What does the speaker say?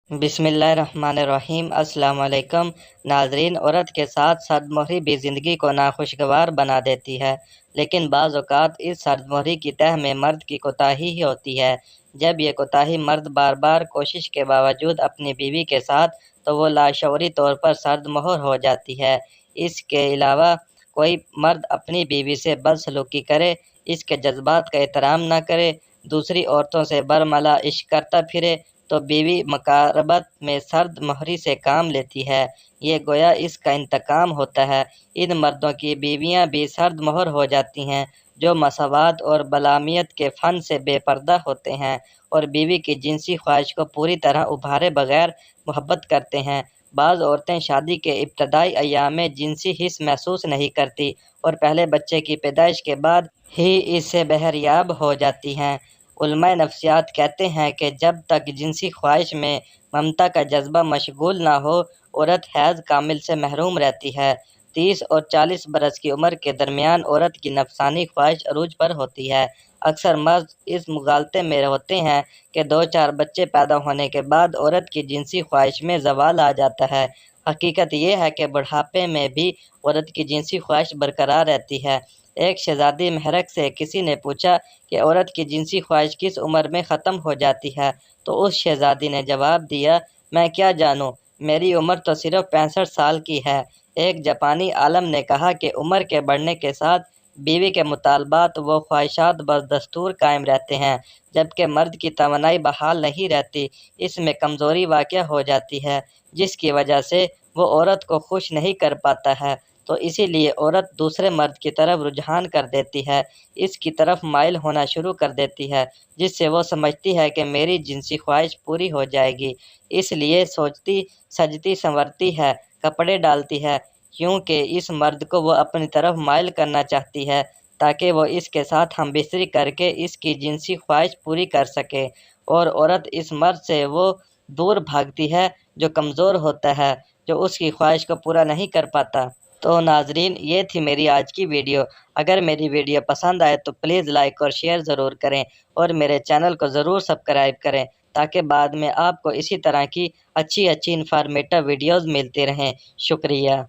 बिस्मिल्लाहिर्रहमानिर्रहीम। अस्सलाम वालेकुम नाजरीन। औरत के साथ सर्दमोहरी भी ज़िंदगी को नाखुशगवार बना देती है, लेकिन बाज़ औक़ात इस सर्दमोहरी की तह में मर्द की कोताही ही होती है। जब ये कोताही मर्द बार बार कोशिश के बावजूद अपनी बीवी के साथ, तो वो लाशऊरी तौर पर सर्दमोहर हो जाती है। इसके अलावा कोई मर्द अपनी बीवी से बदसलूकी करे, इसके जज्बात का एहतराम न करे, दूसरी औरतों से बरमला इश्क करता फिरे, तो बीवी मुकारबत में सर्द मोहरी से काम लेती है। ये गोया इसका इंतकाम होता है। इन मर्दों की बीवियां भी सर्द मोहर हो जाती हैं, जो मसावात और बलामियत के फ़न से बेपर्दा होते हैं और बीवी की जिनसी ख्वाहिश को पूरी तरह उभारे बगैर मोहब्बत करते हैं। बाज़ औरतें शादी के इब्तदाई अय्याम में जिनसी हिस्स महसूस नहीं करती और पहले बच्चे की पैदाइश के बाद ही इससे बहरियाब हो जाती हैं। उलमाए नफ्सियात कहते हैं कि जब तक जिनसी ख्वाहिश में ममता का जज्बा मशगूल ना हो, औरत हैज़ कामिल से महरूम रहती है। 30 और 40 बरस की उम्र के दरमियान औरत की नफसानी ख्वाहिश अरूज पर होती है। अक्सर मर्द इस मुगालते में होते हैं कि 2-4 बच्चे पैदा होने के बाद औरत की जिनसी ख्वाहिश में ज़वाल आ जाता है। हकीकत यह है कि बुढ़ापे में भी औरत की जिनसी ख्वाहिश बरकरार रहती है। एक शहज़ादी महरक से किसी ने पूछा कि औरत की जिनसी ख्वाहिश किस उम्र में ख़त्म हो जाती है, तो उस शहज़ादी ने जवाब दिया, मैं क्या जानूं, मेरी उम्र तो सिर्फ 65 साल की है। एक जापानी आलम ने कहा कि उम्र के बढ़ने के साथ बीवी के मुतालबात व ख्वाहिशात बदस्तूर कायम रहते हैं, जबकि मर्द की तवानाई बहाल नहीं रहती। इसमें कमज़ोरी वाक़या हो जाती है, जिसकी वजह से वो औरत को खुश नहीं कर पाता है, तो इसीलिए औरत दूसरे मर्द की तरफ रुझान कर देती है, इसकी तरफ माइल होना शुरू कर देती है, जिससे वो समझती है कि मेरी जिनसी ख्वाहिश पूरी हो जाएगी। इसलिए सोचती सजती संवरती है, कपड़े डालती है, क्योंकि इस मर्द को वो अपनी तरफ माइल करना चाहती है, ताकि वो इसके साथ हमबिस्तरी करके इसकी जिनसी ख्वाहिश पूरी कर सके। और औरत इस मर्द से वो दूर भागती है जो कमज़ोर होता है, जो उसकी ख्वाहिश को पूरा नहीं कर पाता। तो नाजरीन, ये थी मेरी आज की वीडियो। अगर मेरी वीडियो पसंद आए तो प्लीज़ लाइक और शेयर ज़रूर करें और मेरे चैनल को ज़रूर सब्सक्राइब करें, ताकि बाद में आपको इसी तरह की अच्छी इन्फॉर्मेटिव वीडियोज़ मिलती रहें। शुक्रिया।